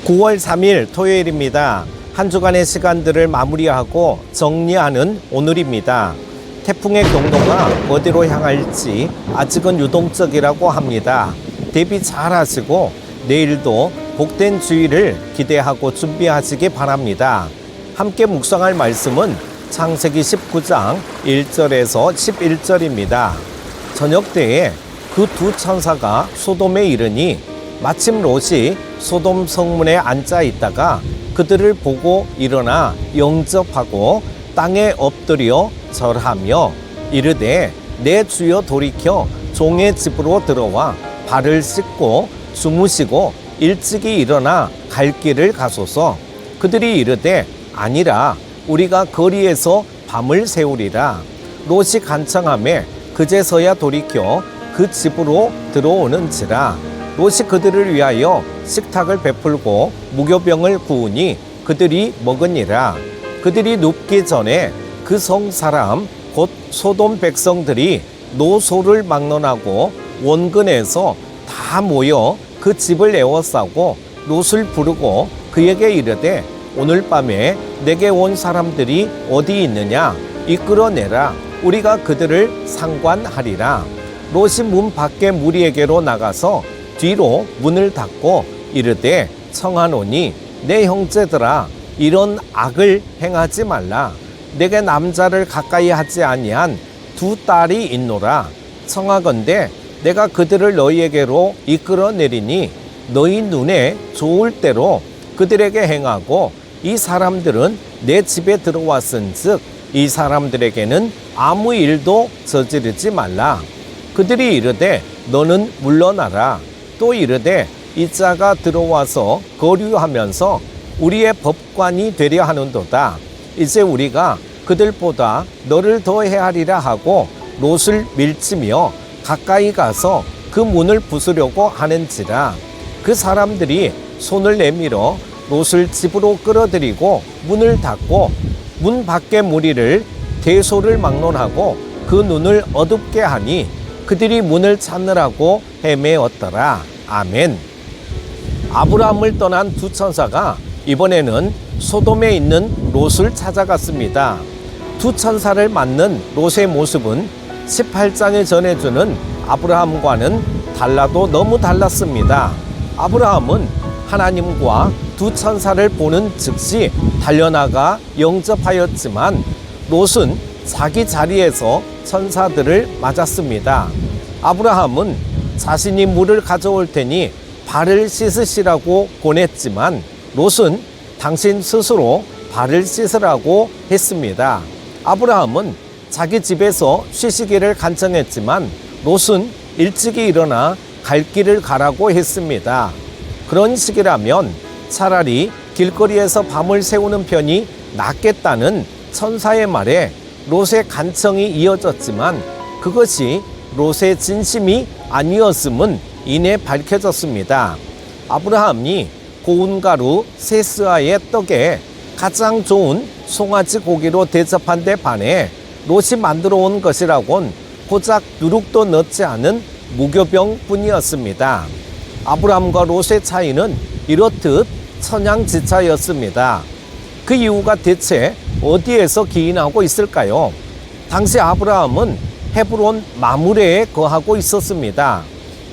9월 3일 토요일입니다. 한 주간의 시간들을 마무리하고 정리하는 오늘입니다. 태풍의 경로가 어디로 향할지 아직은 유동적이라고 합니다. 대비 잘 하시고 내일도 복된 주의를 기대하고 준비하시기 바랍니다. 함께 묵상할 말씀은 창세기 19장 1절에서 11절입니다. 저녁 때에 그 두 천사가 소돔에 이르니 마침 롯이 소돔 성문에 앉아 있다가 그들을 보고 일어나 영접하고 땅에 엎드려 절하며 이르되 내 주여 돌이켜 종의 집으로 들어와 발을 씻고 주무시고 일찍이 일어나 갈 길을 가소서. 그들이 이르되 아니라 우리가 거리에서 밤을 새우리라. 롯이 간청하매 그제서야 돌이켜 그 집으로 들어오는지라. 롯이 그들을 위하여 식탁을 베풀고 무교병을 구우니 그들이 먹으니라. 그들이 눕기 전에 그 성 사람 곧 소돔 백성들이 노소를 막론하고 원근에서 다 모여 그 집을 에워싸고 롯을 부르고 그에게 이르되 오늘 밤에 내게 온 사람들이 어디 있느냐 이끌어내라. 우리가 그들을 상관하리라. 롯이 문 밖에 무리에게로 나가서 뒤로 문을 닫고 이르되 청하노니 내 형제들아 이런 악을 행하지 말라. 내게 남자를 가까이 하지 아니한 두 딸이 있노라. 청하건대 내가 그들을 너희에게로 이끌어내리니 너희 눈에 좋을 대로 그들에게 행하고 이 사람들은 내 집에 들어왔은즉 이 사람들에게는 아무 일도 저지르지 말라. 그들이 이르되 너는 물러나라. 또 이르되 이 자가 들어와서 거류하면서 우리의 법관이 되려 하는도다. 이제 우리가 그들보다 너를 더 헤아리라 하고 롯을 밀치며 가까이 가서 그 문을 부수려고 하는지라. 그 사람들이 손을 내밀어 롯을 집으로 끌어들이고 문을 닫고 문 밖의 무리를 대소를 막론하고 그 눈을 어둡게 하니 그들이 문을 찾느라고 헤매었더라. 아멘. 아브라함을 떠난 두 천사가 이번에는 소돔에 있는 롯을 찾아갔습니다. 두 천사를 맞는 롯의 모습은 18장에 전해주는 아브라함과는 달라도 너무 달랐습니다. 아브라함은 하나님과 두 천사를 보는 즉시 달려나가 영접하였지만 롯은 자기 자리에서 천사들을 맞았습니다. 아브라함은 자신이 물을 가져올 테니 발을 씻으시라고 권했지만 롯은 당신 스스로 발을 씻으라고 했습니다. 아브라함은 자기 집에서 쉬시기를 간청했지만 롯은 일찍이 일어나 갈 길을 가라고 했습니다. 그런 식이라면 차라리 길거리에서 밤을 새우는 편이 낫겠다는 천사의 말에 롯의 간청이 이어졌지만 그것이 롯의 진심이 아니었음은 이내 밝혀졌습니다. 아브라함이 고운 가루 세스아의 떡에 가장 좋은 송아지 고기로 대접한 데 반해 롯이 만들어 온 것이라곤 고작 누룩도 넣지 않은 무교병뿐이었습니다. 아브라함과 롯의 차이는 이렇듯 천양지차였습니다. 그 이유가 대체 어디에서 기인하고 있을까요? 당시 아브라함은 헤브론 마므레에 거하고 있었습니다.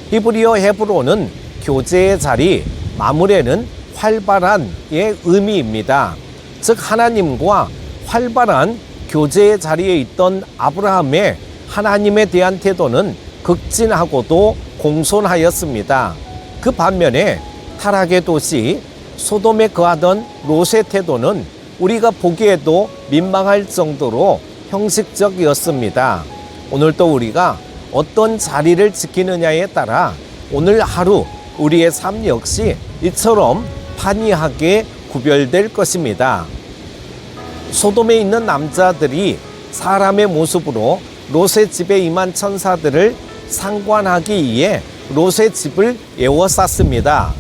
히브리어 헤브론은 교제의 자리, 마므레는 활발한의 의미입니다. 즉 하나님과 활발한 교제의 자리에 있던 아브라함의 하나님에 대한 태도는 극진하고도 공손하였습니다. 그 반면에 타락의 도시 소돔에 거하던 롯의 태도는 우리가 보기에도 민망할 정도로 형식적이었습니다. 오늘도 우리가 어떤 자리를 지키느냐에 따라 오늘 하루 우리의 삶 역시 이처럼 판이하게 구별될 것입니다. 소돔에 있는 남자들이 사람의 모습으로 롯의 집에 임한 천사들을 상관하기 위해 롯의 집을 에워쌌습니다.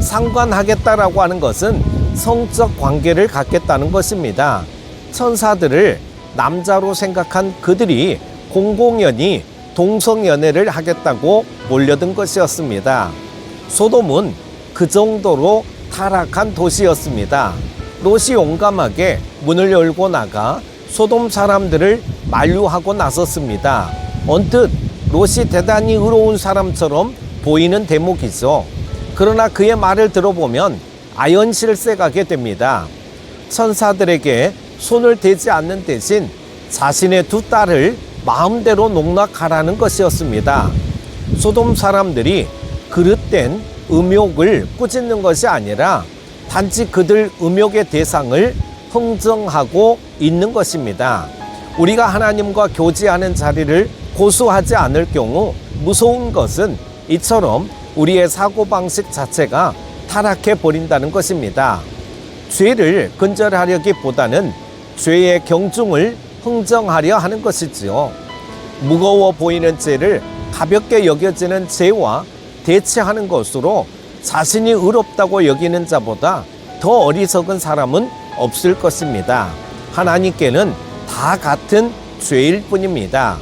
상관하겠다라고 하는 것은 성적 관계를 갖겠다는 것입니다. 천사들을 남자로 생각한 그들이 공공연히 동성연애를 하겠다고 몰려든 것이었습니다. 소돔은 그 정도로 타락한 도시였습니다. 롯이 용감하게 문을 열고 나가 소돔 사람들을 만류하고 나섰습니다. 언뜻 롯이 대단히 의로운 사람처럼 보이는 대목이죠. 그러나 그의 말을 들어보면 아연실색하게 됩니다. 천사들에게 손을 대지 않는 대신 자신의 두 딸을 마음대로 농락하라는 것이었습니다. 소돔 사람들이 그릇된 음욕을 꾸짖는 것이 아니라 단지 그들 음욕의 대상을 흥정하고 있는 것입니다. 우리가 하나님과 교제하는 자리를 고수하지 않을 경우 무서운 것은 이처럼 우리의 사고방식 자체가 타락해 버린다는 것입니다. 죄를 근절하려기보다는 죄의 경중을 흥정하려 하는 것이지요. 무거워 보이는 죄를 가볍게 여겨지는 죄와 대체하는 것으로 자신이 의롭다고 여기는 자보다 더 어리석은 사람은 없을 것입니다. 하나님께는 다 같은 죄일 뿐입니다.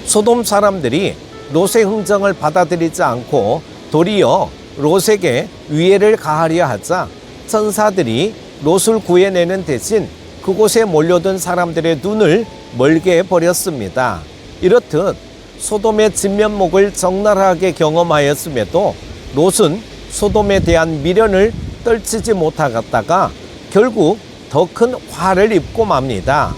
소돔 사람들이 롯의 흥정을 받아들이지 않고 도리어 롯에게 위해를 가하려 하자 천사들이 롯을 구해내는 대신 그곳에 몰려든 사람들의 눈을 멀게 해버렸습니다. 이렇듯 소돔의 진면목을 적나라하게 경험하였음에도 롯은 소돔에 대한 미련을 떨치지 못하다가 결국 더 큰 화를 입고 맙니다.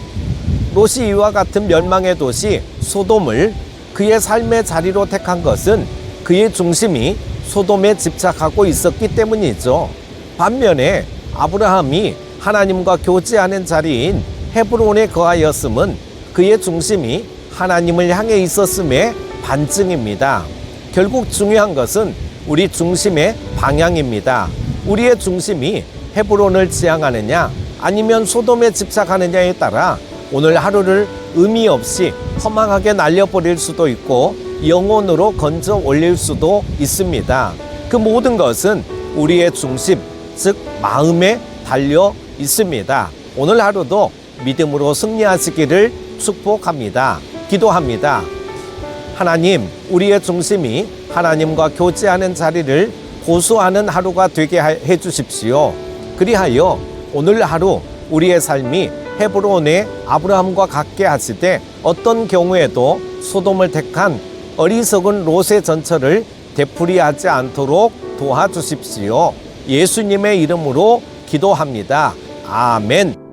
롯이 이와 같은 멸망의 도시 소돔을 그의 삶의 자리로 택한 것은 그의 중심이 소돔에 집착하고 있었기 때문이죠. 반면에 아브라함이 하나님과 교제하는 자리인 헤브론에 거하였음은 그의 중심이 하나님을 향해 있었음의 반증입니다. 결국 중요한 것은 우리 중심의 방향입니다. 우리의 중심이 헤브론을 지향하느냐 아니면 소돔에 집착하느냐에 따라 오늘 하루를 의미 없이 허망하게 날려버릴 수도 있고 영혼으로 건져 올릴 수도 있습니다. 그 모든 것은 우리의 중심, 즉 마음에 달려 있습니다. 오늘 하루도 믿음으로 승리하시기를 축복합니다. 기도합니다. 하나님, 우리의 중심이 하나님과 교제하는 자리를 고수하는 하루가 되게 해 주십시오. 그리하여 오늘 하루 우리의 삶이 헤브론의 아브라함과 같게 하시되 어떤 경우에도 소돔을 택한 어리석은 롯의 전철을 되풀이하지 않도록 도와주십시오. 예수님의 이름으로 기도합니다. 아멘.